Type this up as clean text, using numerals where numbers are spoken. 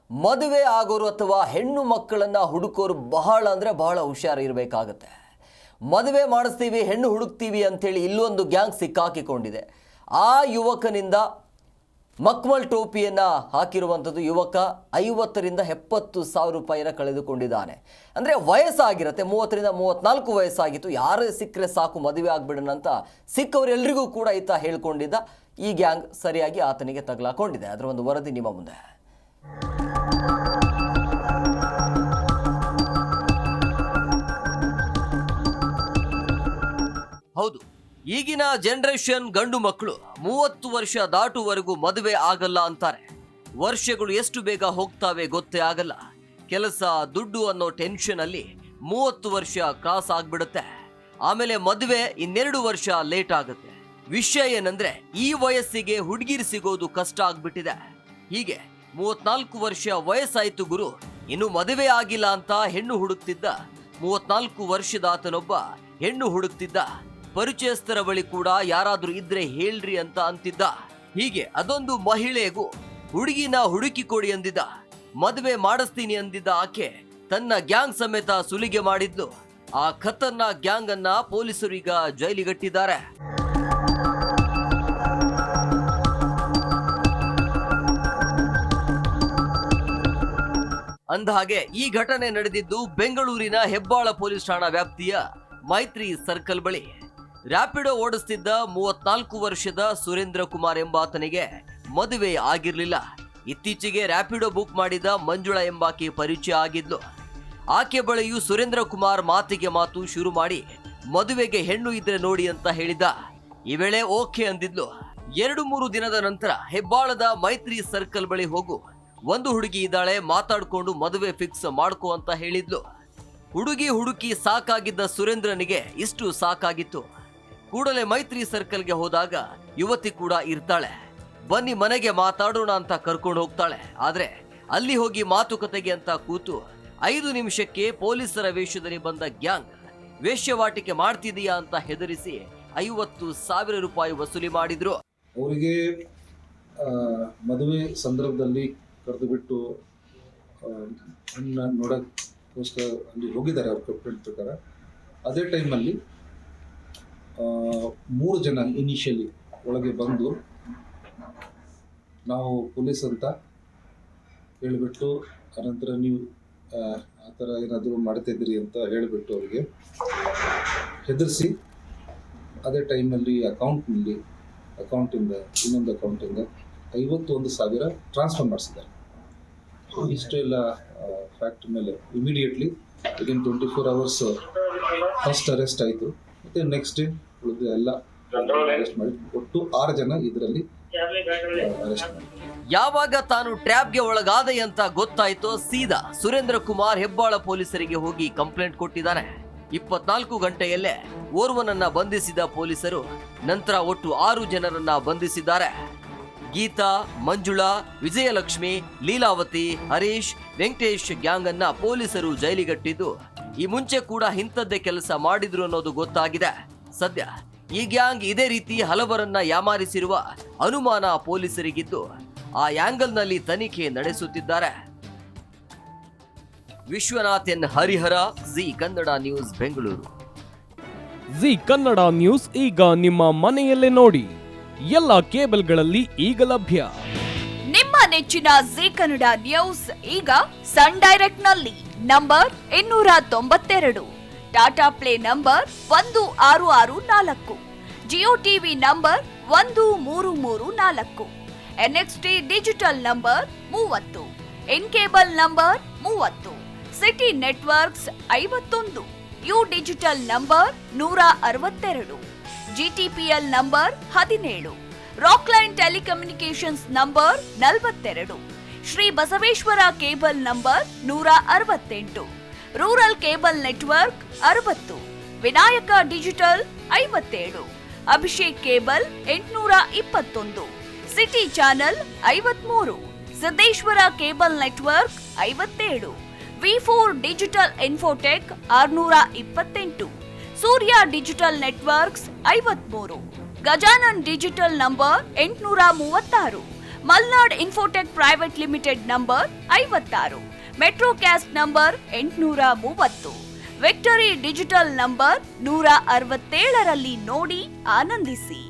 ಮದುವೆ ಆಗೋರು ಅಥವಾ ಹೆಣ್ಣು ಮಕ್ಕಳನ್ನು ಹುಡುಕೋರು ಬಹಳ ಹುಷಾರಿರಬೇಕಾಗತ್ತೆ. ಮದುವೆ ಮಾಡಿಸ್ತೀವಿ, ಹೆಣ್ಣು ಹುಡುಕ್ತೀವಿ ಅಂಥೇಳಿ ಇಲ್ಲೊಂದು ಗ್ಯಾಂಗ್ ಸಿಕ್ಕಾಕಿಕೊಂಡಿದೆ. ಆ ಯುವಕನಿಂದ ಮಕ್ಮಲ್ ಟೋಪಿಯನ್ನು ಹಾಕಿರುವಂಥದ್ದು ಯುವಕ 50,000 ರಿಂದ 70,000 ರೂಪಾಯಿನ ಕಳೆದುಕೊಂಡಿದ್ದಾನೆ. ಅಂದರೆ ವಯಸ್ಸಾಗಿರುತ್ತೆ, 30 ರಿಂದ 34 ವಯಸ್ಸಾಗಿತ್ತು. ಯಾರೇ ಸಿಕ್ಕರೆ ಸಾಕು ಮದುವೆ ಆಗಿಬಿಡೋಣ ಅಂತ ಸಿಕ್ಕವರೆಲ್ಲರಿಗೂ ಕೂಡ ಈತ ಹೇಳ್ಕೊಂಡಿದ್ದ. ಈ ಗ್ಯಾಂಗ್ ಸರಿಯಾಗಿ ಆತನಿಗೆ ತಗಲಾಕೊಂಡಿದೆ. ಅದರ ಒಂದು ವರದಿ ನಿಮ್ಮ ಮುಂದೆ. ಹೌದು, ಈಗಿನ ಜನರೇಷನ್ ಗಂಡು ಮಕ್ಕಳು 30 ವರ್ಷ ದಾಟುವರೆಗೂ ಮದುವೆ ಆಗಲ್ಲ ಅಂತಾರೆ. ವರ್ಷಗಳು ಎಷ್ಟು ಬೇಗ ಹೋಗ್ತಾವೆ ಗೊತ್ತೇ ಆಗಲ್ಲ. ಕೆಲಸ, ದುಡ್ಡು ಅನ್ನೋ ಟೆನ್ಷನ್ ಅಲ್ಲಿ 30 ವರ್ಷ ಕ್ರಾಸ್ ಆಗ್ಬಿಡುತ್ತೆ. ಆಮೇಲೆ ಮದುವೆ 2 ವರ್ಷ ಲೇಟ್ ಆಗುತ್ತೆ. ವಿಷಯ ಏನಂದ್ರೆ ಈ ವಯಸ್ಸಿಗೆ ಹುಡುಗಿರು ಸಿಗೋದು ಕಷ್ಟ ಆಗ್ಬಿಟ್ಟಿದೆ. ಹೀಗೆ 34 ವರ್ಷ ವಯಸ್ಸಾಯ್ತು ಗುರು, ಇನ್ನು ಮದುವೆ ಆಗಿಲ್ಲ ಅಂತ ಹೆಣ್ಣು ಹುಡುಕ್ತಿದ್ದ. 34 ವರ್ಷದಾತನೊಬ್ಬ ಹೆಣ್ಣು ಹುಡುಕ್ತಿದ್ದ. ಪರಿಚಯಸ್ಥರ ಬಳಿ ಕೂಡ ಯಾರಾದ್ರೂ ಇದ್ರೆ ಹೇಳ್ರಿ ಅಂತ ಅಂತಿದ್ದ. ಹೀಗೆ ಅದೊಂದು ಮಹಿಳೆಗೂ ಹುಡುಗಿನ ಹುಡುಕಿ ಕೊಡಿ ಅಂದಿದ್ದ. ಮದುವೆ ಮಾಡಿಸ್ತೀನಿ ಅಂದಿದ್ದ ಆಕೆ ತನ್ನ ಗ್ಯಾಂಗ್ ಸಮೇತ ಸುಲಿಗೆ ಮಾಡಿದ್ಲು. ಆ ಖತರ್ನಾಕ್ ಗ್ಯಾಂಗ್ ಅನ್ನ ಪೊಲೀಸರು ಈಗ ಜೈಲಿಗಟ್ಟಿದ್ದಾರೆ. ಅಂದಹಾಗೆ ಈ ಘಟನೆ ನಡೆದಿದ್ದು ಬೆಂಗಳೂರಿನ ಹೆಬ್ಬಾಳ ಪೊಲೀಸ್ ಠಾಣಾ ವ್ಯಾಪ್ತಿಯ ಮೈತ್ರಿ ಸರ್ಕಲ್ ಬಳಿ. ರ್ಯಾಪಿಡೋ ಓಡಿಸ್ತಿದ್ದ 34 ವರ್ಷದ ಸುರೇಂದ್ರ ಕುಮಾರ್ ಎಂಬಾತನಿಗೆ ಮದುವೆ ಆಗಿರ್ಲಿಲ್ಲ. ಇತ್ತೀಚೆಗೆ ರ್ಯಾಪಿಡೋ ಬುಕ್ ಮಾಡಿದ ಮಂಜುಳಾ ಎಂಬಾಕೆ ಪರಿಚಯ ಆಗಿದ್ಲು. ಆಕೆ ಬಳಿಯೂ ಸುರೇಂದ್ರ ಕುಮಾರ್ ಮಾತಿಗೆ ಮಾತು ಶುರು ಮಾಡಿ ಮದುವೆಗೆ ಹೆಣ್ಣು ಇದ್ರೆ ನೋಡಿ ಅಂತ ಹೇಳಿದ್ದ. ಈ ವೇಳೆ ಓಕೆ ಅಂದಿದ್ಲು. 2-3 ದಿನದ ನಂತರ ಹೆಬ್ಬಾಳದ ಮೈತ್ರಿ ಸರ್ಕಲ್ ಬಳಿ ಹೋಗು, ಒಂದು ಹುಡುಗಿ ಇದ್ದಾಳೆ, ಮಾತಾಡ್ಕೊಂಡು ಮದುವೆ ಫಿಕ್ಸ್ ಮಾಡ್ಕೋ ಅಂತ ಹೇಳಿದ್ಲು. ಹುಡುಗಿ ಹುಡುಕಿ ಸಾಕಾಗಿದ್ದ ಸುರೇಂದ್ರನಿಗೆ ಇಷ್ಟು ಸಾಕಾಗಿತ್ತು. ಕೂಡಲೇ ಮೈತ್ರಿ ಸರ್ಕಲ್ಗೆ ಹೋದಾಗ ಯುವತಿ ಕೂಡ ಇರ್ತಾಳೆ. ಬನ್ನಿ ಮನೆಗೆ ಮಾತಾಡೋಣ ಅಂತ ಕರ್ಕೊಂಡು ಹೋಗ್ತಾಳೆ. ಆದ್ರೆ ಅಲ್ಲಿ ಹೋಗಿ ಮಾತುಕತೆಗೆ ಅಂತ ಕೂತು 5 ನಿಮಿಷಕ್ಕೆ ಪೊಲೀಸರ ವೇಷದಲ್ಲಿ ಬಂದ ಗ್ಯಾಂಗ್ ವೇಶ್ಯವಾಟಿಕೆ ಮಾಡ್ತಿದೀಯಾ ಅಂತ ಹೆದರಿಸಿ 50,000 ರೂಪಾಯಿ ವಸೂಲಿ ಮಾಡಿದ್ರು. ಅವರಿಗೆ ಮದುವೆ ಸಂದರ್ಭದಲ್ಲಿ ಕರೆದು ಬಿಟ್ಟು ನೋಡೋಕ್ಕೋಸ್ಕರ ಅಲ್ಲಿ ಹೋಗಿದ್ದಾರೆ ಅವ್ರ ಕಂಪ್ಲೇಂಟ್ ಪ್ರಕಾರ. ಅದೇ ಟೈಮಲ್ಲಿ 3 ಜನ ಇನಿಷಿಯಲಿ ಒಳಗೆ ಬಂದು ನಾವು ಪೊಲೀಸ್ ಅಂತ ಹೇಳಿಬಿಟ್ಟು, ಅನಂತರ ನೀವು ಆ ಥರ ಏನಾದರೂ ಮಾಡ್ತಾಯಿದ್ದೀರಿ ಅಂತ ಹೇಳಿಬಿಟ್ಟು ಅವರಿಗೆ ಹೆದರಿಸಿ, ಅದೇ ಟೈಮಲ್ಲಿ ಅಕೌಂಟಿಂದ ಇನ್ನೊಂದು ಅಕೌಂಟಿಂದ 51,000 ಟ್ರಾನ್ಸ್ಫರ್ ಮಾಡಿಸಿದ್ದಾರೆ. ಇಷ್ಟೆಲ್ಲ ಫ್ಯಾಕ್ಟ್ ಮೇಲೆ immediately within 24 hours first arrest ಆಯಿತು. ಮತ್ತು ನೆಕ್ಸ್ಟ್ ಡೇ ಉಳಿದ ಎಲ್ಲ ಅರೆಸ್ಟ್ ಮಾಡಿ ಒಟ್ಟು 6 ಜನ ಇದರಲ್ಲಿ ಅರೆಸ್ಟ್ ಮಾಡಿ. ಯಾವಾಗ ತಾನು ಟ್ರ್ಯಾಪ್ಗೆ ಒಳಗಾದೆ ಅಂತ ಗೊತ್ತಾಯ್ತೋ ಸೀದಾ ಸುರೇಂದ್ರ ಕುಮಾರ್ ಹೆಬ್ಬಾಳ ಪೊಲೀಸರಿಗೆ ಹೋಗಿ ಕಂಪ್ಲೇಂಟ್ ಕೊಟ್ಟಿದ್ದಾನೆ. 24 ಗಂಟೆಯಲ್ಲೇ ಓರ್ವನನ್ನ ಬಂಧಿಸಿದ ಪೊಲೀಸರು ನಂತರ ಒಟ್ಟು 6 ಜನರನ್ನ ಬಂಧಿಸಿದ್ದಾರೆ. ಗೀತಾ, ಮಂಜುಳಾ, ವಿಜಯಲಕ್ಷ್ಮಿ, ಲೀಲಾವತಿ, ಹರೀಶ್, ವೆಂಕಟೇಶ್ ಗ್ಯಾಂಗ್ ಅನ್ನ ಪೊಲೀಸರು ಜೈಲಿಗಟ್ಟಿದ್ದು ಈ ಮುಂಚೆ ಕೂಡ ಇಂಥದ್ದೇ ಕೆಲಸ ಮಾಡಿದ್ರು ಅನ್ನೋದು ಗೊತ್ತಾಗಿದೆ. ಸದ್ಯ ಈ ಗ್ಯಾಂಗ್ ಇದೇ ರೀತಿ ಹಲವರನ್ನ ಯಾಮಾರಿಸಿರುವ ಅನುಮಾನ ಪೊಲೀಸರಿಗಿದ್ದು ಆ ಆಂಗಲ್ನಲ್ಲಿ ತನಿಖೆ ನಡೆಸುತ್ತಿದ್ದಾರೆ. Vishwanath N Harihara, Zee Kannada news, Bengaluru. Zee Kannada news ಈಗ ನಿಮ್ಮ ಮನೆಯಲ್ಲೇ ನೋಡಿ. ಎಲ್ಲ ಕೇಬಲ್ಗಳಲ್ಲಿ ಈಗ ಲಭ್ಯ. ನಿಮ್ಮ ನೆಚ್ಚಿನ ಜಿ ಕನ್ನಡ ನ್ಯೂಸ್ ಈಗ ಸನ್ ಡೈರೆಕ್ಟ್ ನಲ್ಲಿ number 292, Tata Play number 1664, Jio TV number 1334, NXT digital number 30, in cable number 30, city networks 51, U digital number 162, GTPL number 17, Rockline telecommunications number 42, Shri Basaveshwara cable number 168, rural cable network 60, Vinayaka digital 57, Abhishek cable 821, city channel 53, Siddeshwara cable network 57, ವಿ4 digital infotech 628, Surya digital networks 53, Gajanan digital number 836, Malnad infotech private limited number 56, Metrocast number 830, victory digital number 167ರಲ್ಲಿ ನೋಡಿ ಆನಂದಿಸಿ.